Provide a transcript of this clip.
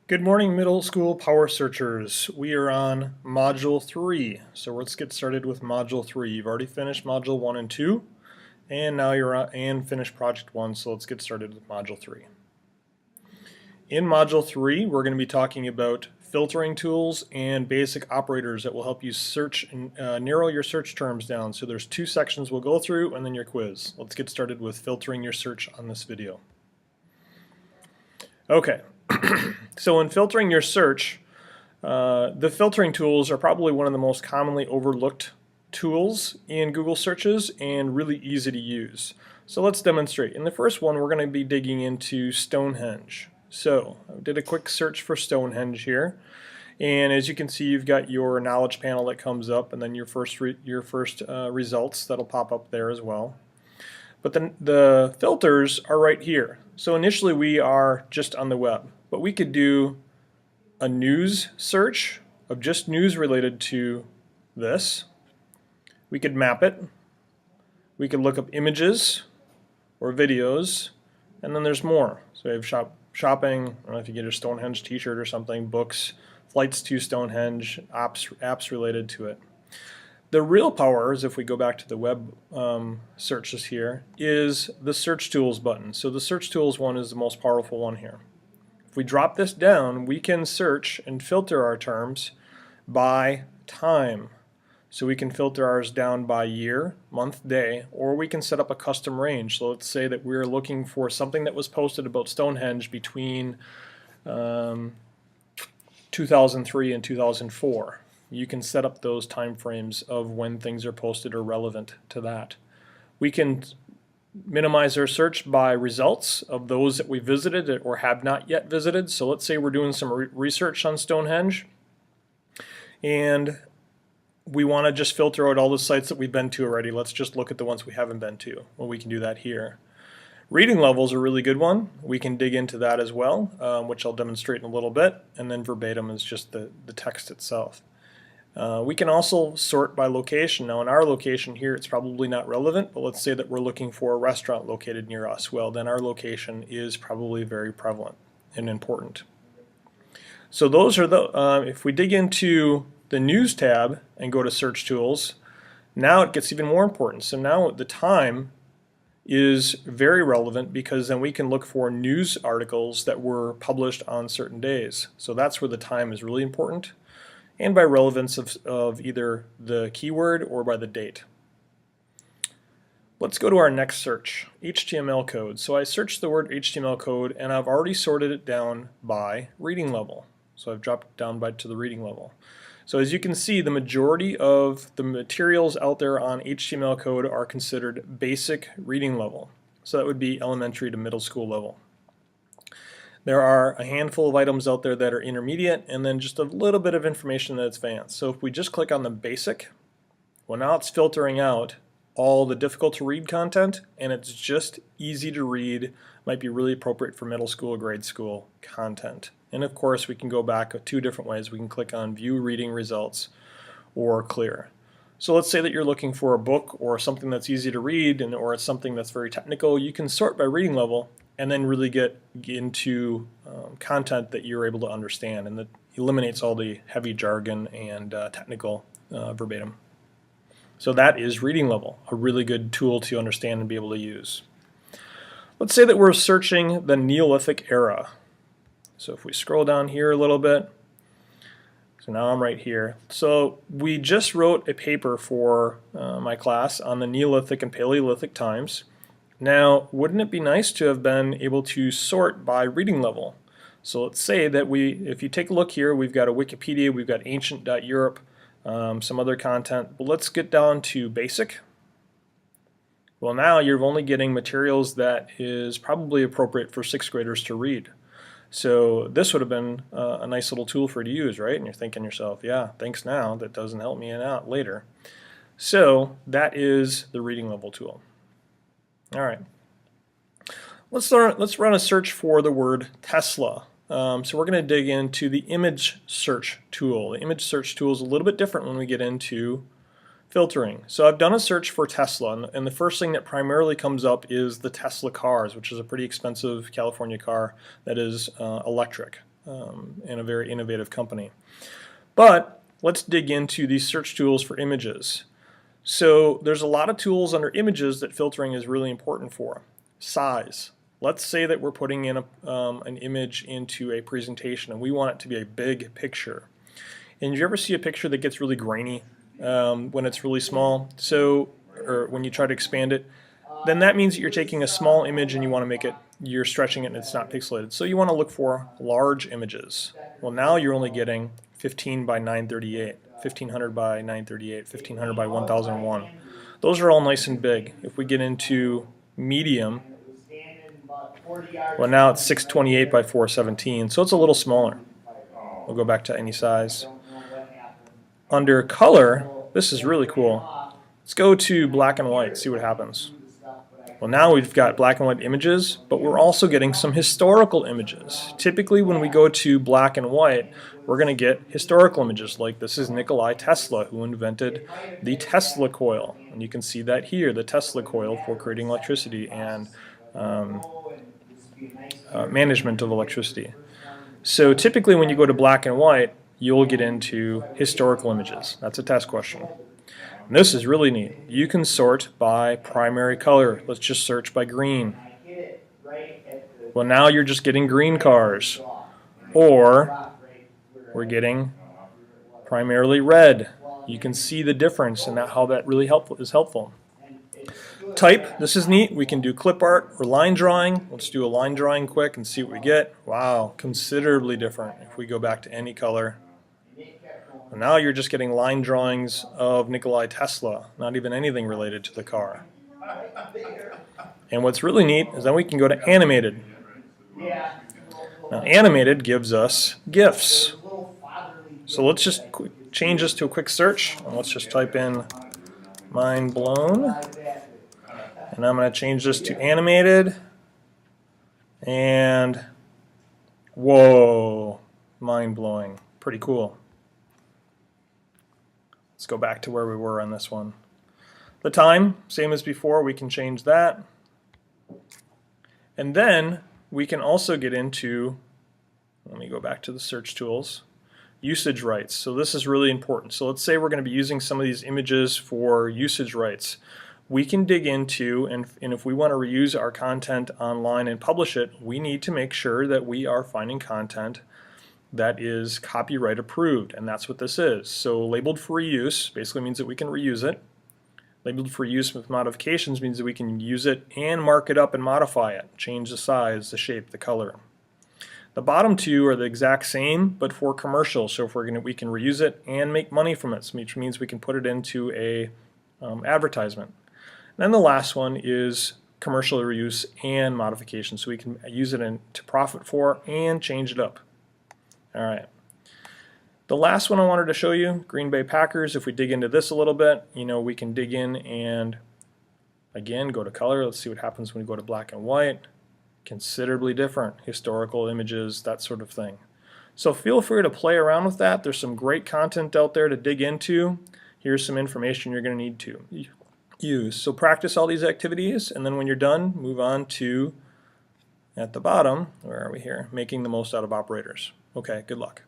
Good morning, middle school power searchers. We are on module 3. So let's get started with module 3. You've already finished module 1 and 2, and now you're on and finished project 1, so let's get started with module 3. In module 3, we're going to be talking about filtering tools and basic operators that will help you search and narrow your search terms down. So there's 2 sections we'll go through and then your quiz. Let's get started with filtering your search on this video. Okay. So in filtering your search, the filtering tools are probably one of the most commonly overlooked tools in Google searches and really easy to use. So let's demonstrate. In the first one, we're going to be digging into Stonehenge. So I did a quick search for Stonehenge here, and as you can see, you've got your knowledge panel that comes up, and then your first results that'll pop up there as well. But then the filters are right here. So initially we are just on the web, but we could do a news search of just news related to this. We could map it. We could look up images or videos, and then there's more. So we have shopping, I don't know if you get a Stonehenge t-shirt or something, books, flights to Stonehenge, apps related to it. The real power is, if we go back to the web searches here, is the search tools button. So the search tools one is the most powerful one here. If we drop this down, we can search and filter our terms by time. So we can filter ours down by year, month, day, or we can set up a custom range. So let's say that we're looking for something that was posted about Stonehenge between 2003 and 2004. You can set up those time frames of when things are posted or relevant to that. We can minimize our search by results of those that we visited or have not yet visited. So let's say we're doing some research on Stonehenge and we want to just filter out all the sites that we've been to already. Let's just look at the ones we haven't been to. Well, we can do that here. Reading level is a really good one. We can dig into that as well, which I'll demonstrate in a little bit. And then verbatim is just the text itself. We can also sort by location. Now in our location here it's probably not relevant, but let's say that we're looking for a restaurant located near us. Well, then our location is probably very prevalent and important. So those are the, if we dig into the news tab and go to search tools, now it gets even more important. So now the time is very relevant because then we can look for news articles that were published on certain days. So that's where the time is really important, and by relevance of either the keyword or by the date. Let's go to our next search, HTML code. So I searched the word HTML code and I've already sorted it down by reading level. So I've dropped it down to the reading level. So as you can see, the majority of the materials out there on HTML code are considered basic reading level. So that would be elementary to middle school level. There are a handful of items out there that are intermediate, and then just a little bit of information that's advanced. So if we just click on the basic, well, now it's filtering out all the difficult to read content, and it's just easy to read, might be really appropriate for middle school, grade school content. And of course we can go back 2 different ways. We can click on view reading results or clear. So let's say that you're looking for a book or something that's easy to read, or it's something that's very technical. You can sort by reading level and then really get into content that you're able to understand, and that eliminates all the heavy jargon and technical verbatim. So that is reading level, a really good tool to understand and be able to use. Let's say that we're searching the Neolithic era. So if we scroll down here a little bit, so now I'm right here. So we just wrote a paper for my class on the Neolithic and Paleolithic times. Now, wouldn't it be nice to have been able to sort by reading level? So let's say that if you take a look here, we've got a Wikipedia, we've got ancient.europe, some other content, but let's get down to basic. Well, now you're only getting materials that is probably appropriate for 6th graders to read. So this would have been a nice little tool for you to use, right? And you're thinking to yourself, yeah, thanks now, that doesn't help me out later. So that is the reading level tool. All right, let's run a search for the word Tesla. So we're going to dig into the image search tool. The image search tool is a little bit different when we get into filtering. So I've done a search for Tesla, and the first thing that primarily comes up is the Tesla cars, which is a pretty expensive California car that is electric. and a very innovative company. But let's dig into these search tools for images. So there's a lot of tools under images that filtering is really important for. Size. Let's say that we're putting in an image into a presentation and we want it to be a big picture. And you ever see a picture that gets really grainy when it's really small? Or when you try to expand it, then that means that you're taking a small image and you want to make it, you're stretching it and it's not pixelated. So you want to look for large images. Well, now you're only getting 15 by 938, 1500 by 938, 1500 by 1001. Those are all nice and big. If we get into medium, well, now it's 628 by 417, so it's a little smaller. We'll go back to any size. Under color, this is really cool. Let's go to black and white, see what happens. Well, now we've got black and white images, but we're also getting some historical images. Typically when we go to black and white, we're going to get historical images, like this is Nikola Tesla, who invented the Tesla coil. And you can see that here, the Tesla coil for creating electricity and management of electricity. So typically when you go to black and white, you'll get into historical images. That's a test question. And this is really neat. You can sort by primary color. Let's just search by green. Well, now you're just getting green cars. Or we're getting primarily red. You can see the difference and how that really is helpful. Type, this is neat. We can do clip art or line drawing. Let's do a line drawing quick and see what we get. Wow, considerably different if we go back to any color. And now you're just getting line drawings of Nikola Tesla, not even anything related to the car. And what's really neat is then we can go to animated. Now animated gives us GIFs. So let's just change this to a quick search. And let's just type in mind blown. And I'm going to change this to animated. And whoa, mind blowing. Pretty cool. Let's go back to where we were on this one. The time, same as before, we can change that. And then we can also get into, let me go back to the search tools, usage rights. So this is really important. So let's say we're going to be using some of these images for usage rights. We can dig into, and if we want to reuse our content online and publish it, we need to make sure that we are finding content that is copyright approved, and that's what this is. So labeled for reuse basically means that we can reuse it. Labeled for use with modifications means that we can use it and mark it up and modify it, change the size, the shape, the color. The bottom two are the exact same, but for commercial. So if we can reuse it and make money from it, which means we can put it into a advertisement. And then the last one is commercial reuse and modification, so we can use it to profit for and change it up. All right. The last one I wanted to show you, Green Bay Packers. If we dig into this a little bit, we can dig in and again go to color. Let's see what happens when we go to black and white. Considerably different, historical images, that sort of thing. So feel free to play around with that. There's some great content out there to dig into. Here's some information you're going to need to use. So practice all these activities, and then when you're done, move on to, at the bottom, where are we here, making the most out of operators. Okay, good luck.